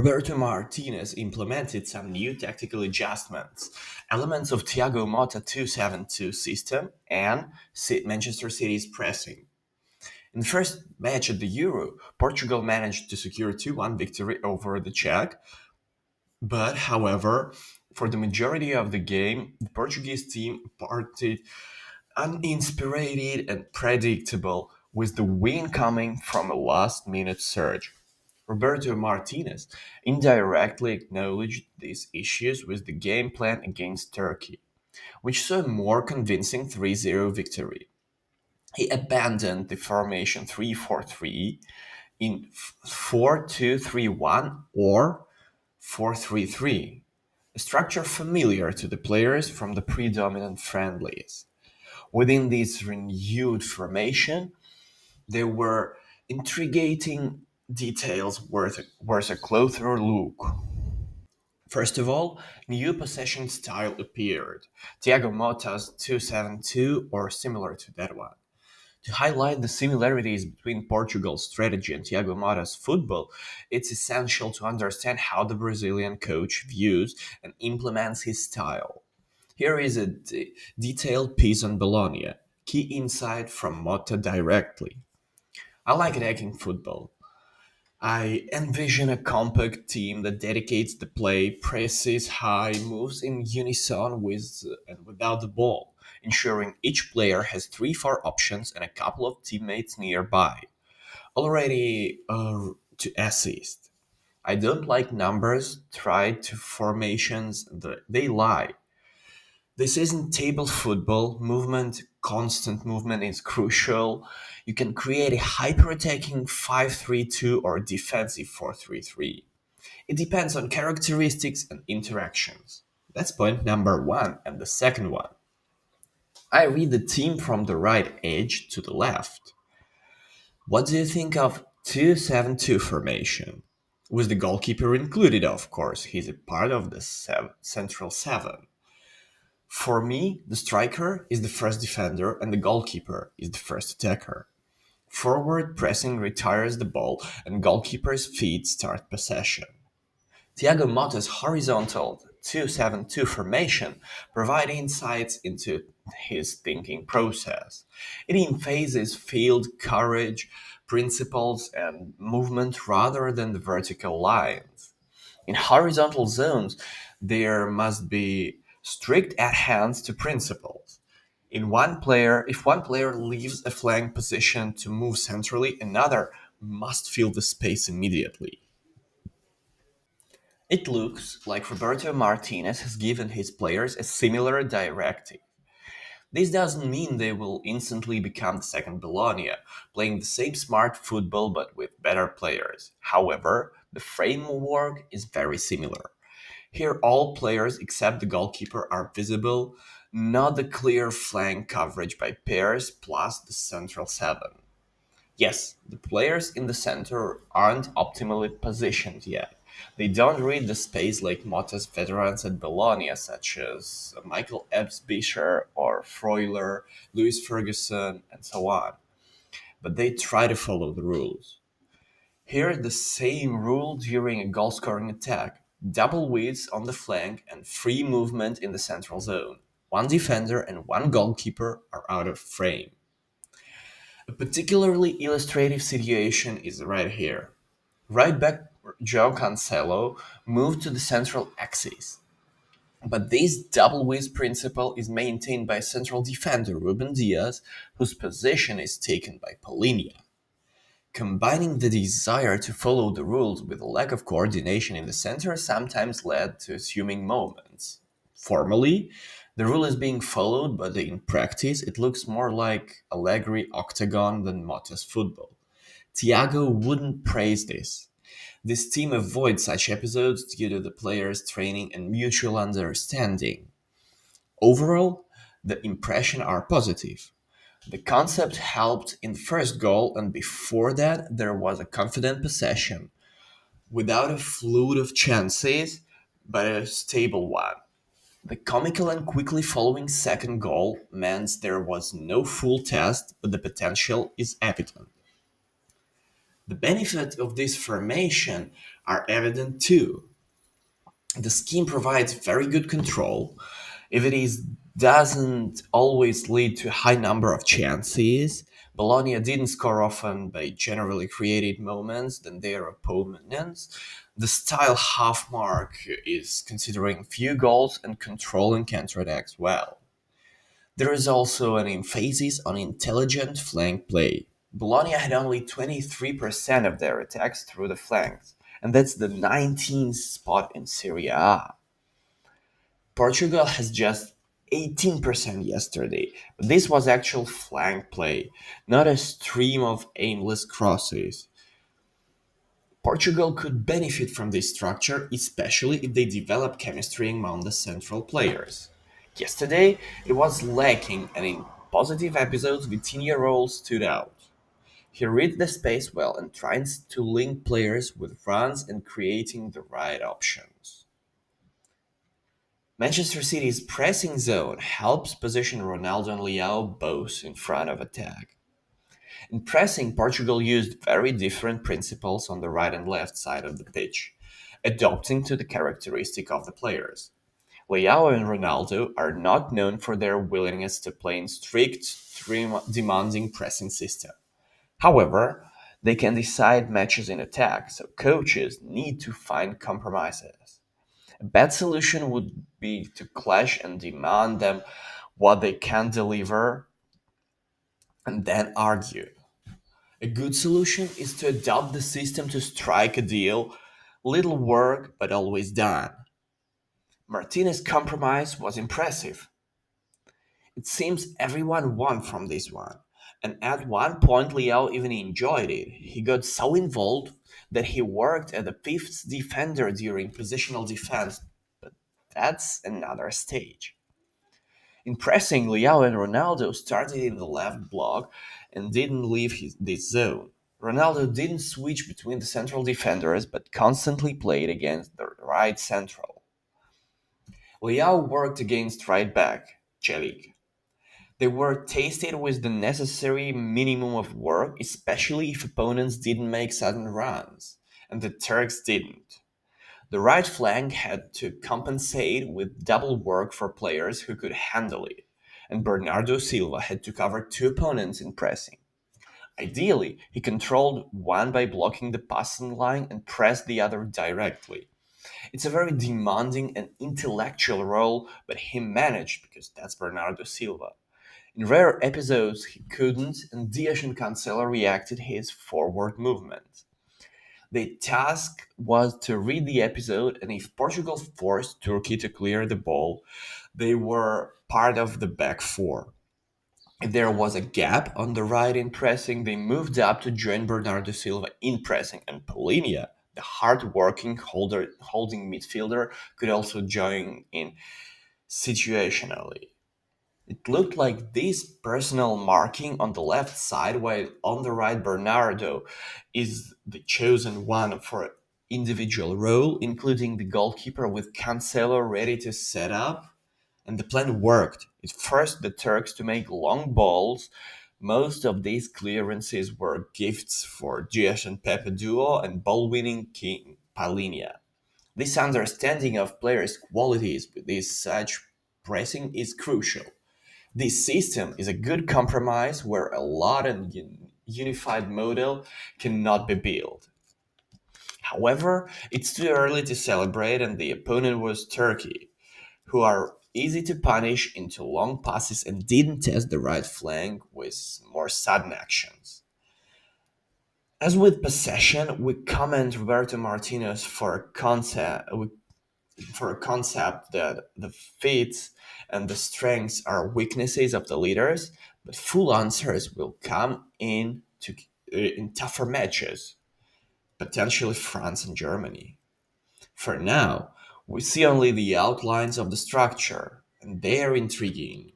Roberto Martinez implemented some new tactical adjustments, elements of Thiago Motta 2-7-2 system, and Manchester City's pressing. In the first match at the Euro, Portugal managed to secure 2-1 victory over the Czech, but however, for the majority of the game, the Portuguese team parted uninspired and predictable, with the win coming from a last minute surge. Roberto Martinez indirectly acknowledged these issues with the game plan against Turkey, which saw a more convincing 3-0 victory. He abandoned the formation 3-4-3 in 4-2-3-1 or 4-3-3, a structure familiar to the players from the predominant friendlies. Within this renewed formation, there were intriguing details worth a closer look. First of all, new possession style appeared. Thiago Motta's 2-7-2 or similar to that one. To highlight the similarities between Portugal's strategy and Thiago Motta's football, it's essential to understand how the Brazilian coach views and implements his style. Here is a detailed piece on Bologna, key insight from Motta directly. I like attacking football. I envision a compact team that dedicates the play, presses high, moves in unison with and without the ball, ensuring each player has 3-4 options and a couple of teammates nearby, already to assist. I don't like numbers tied to formations, they lie. This isn't table football. Constant movement is crucial. You can create a hyper-attacking 5-3-2 or defensive 4-3-3. It depends on characteristics and interactions. That's point number one. And the second one, I read the team from the right edge to the left. What do you think of 2-7-2 formation? With the goalkeeper included, of course. He's a part of the central seven. For me, the striker is the first defender and the goalkeeper is the first attacker. Forward pressing retires the ball and goalkeeper's feet start possession. Thiago Motta's horizontal 2-7-2 formation provide insights into his thinking process. It emphasizes field courage, principles, and movement rather than the vertical lines. In horizontal zones, there must be strict adherence to principles. If one player leaves a flank position to move centrally, another must fill the space immediately. It looks like Roberto Martinez has given his players a similar directive. This doesn't mean they will instantly become the second Bologna, playing the same smart football but with better players. However, the framework is very similar. Here, all players except the goalkeeper are visible, not the clear flank coverage by pairs plus the central seven. Yes, the players in the center aren't optimally positioned yet. They don't read the space like Motta's veterans at Bologna, such as Michael Ebbsbicher or Freuler, Louis Ferguson, and so on. But they try to follow the rules. Here, the same rule during a goal scoring attack: double widths on the flank and free movement in the central zone. One defender and one goalkeeper are out of frame. A particularly illustrative situation is right here. Right back João Cancelo moved to the central axis, but this double width principle is maintained by central defender Ruben Diaz, whose position is taken by Polinia. Combining the desire to follow the rules with a lack of coordination in the center sometimes led to assuming moments. Formally, the rule is being followed, but in practice it looks more like Allegri octagon than Motta's football. Thiago wouldn't praise this. This team avoids such episodes due to the players' training and mutual understanding. Overall, the impressions are positive. The concept helped in the first goal, and before that, there was a confident possession, without a flood of chances, but a stable one. The comical and quickly following second goal meant there was no full test, but the potential is evident. The benefits of this formation are evident too. The scheme provides very good control. If it is doesn't always lead to a high number of chances, Bologna didn't score often by generally created moments than their opponents. The style half mark is considering few goals and controlling counterattacks well. There is also an emphasis on intelligent flank play. Bologna had only 23% of their attacks through the flanks, and that's the 19th spot in Serie A. Portugal has just 18% yesterday, but this was actual flank play, not a stream of aimless crosses. Portugal could benefit from this structure, especially if they develop chemistry among the central players. Yesterday, it was lacking, and in positive episodes, Vitinha role stood out. He read the space well and tries to link players with runs and creating the right options. Manchester City's pressing zone helps position Ronaldo and Leão both in front of attack. In pressing, Portugal used very different principles on the right and left side of the pitch, adopting to the characteristic of the players. Leão and Ronaldo are not known for their willingness to play in strict, demanding pressing system. However, they can decide matches in attack, so coaches need to find compromises. A bad solution would be to clash and demand them what they can deliver and then argue. A good solution is to adopt the system to strike a deal, little work but always done. Martinez's compromise was impressive. It seems everyone won from this one. And at one point, Leao even enjoyed it. He got so involved that he worked as the fifth defender during positional defense. But that's another stage. In pressing, Leao and Ronaldo started in the left block and didn't leave this zone. Ronaldo didn't switch between the central defenders but constantly played against the right central. Leao worked against right back, Celik. They were tasted with the necessary minimum of work, especially if opponents didn't make sudden runs, and the Turks didn't. The right flank had to compensate with double work for players who could handle it, and Bernardo Silva had to cover two opponents in pressing. Ideally, he controlled one by blocking the passing line and pressed the other directly. It's a very demanding and intellectual role, but he managed because that's Bernardo Silva. In rare episodes, he couldn't, and Diaz and Cancelo reacted his forward movement. The task was to read the episode, and if Portugal forced Turkey to clear the ball, they were part of the back four. If there was a gap on the right in pressing, they moved up to join Bernardo Silva in pressing, and Polinia, the hard-working holding midfielder, could also join in situationally. It looked like this personal marking on the left side, while on the right Bernardo is the chosen one for individual role, including the goalkeeper with Cancelo ready to set up. And the plan worked. It forced the Turks to make long balls. Most of these clearances were gifts for Diaz and Pepe duo and ball-winning king Palinia. This understanding of players' qualities with this such pressing is crucial. This system is a good compromise where a lot and unified model cannot be built. However, it's too early to celebrate, and the opponent was Turkey, who are easy to punish into long passes and didn't test the right flank with more sudden actions. As with possession, we commend Roberto Martinez for a concept that the fits and the strengths are weaknesses of the leaders, but full answers will come in tougher matches, potentially France and Germany. For now, we see only the outlines of the structure, and they are intriguing.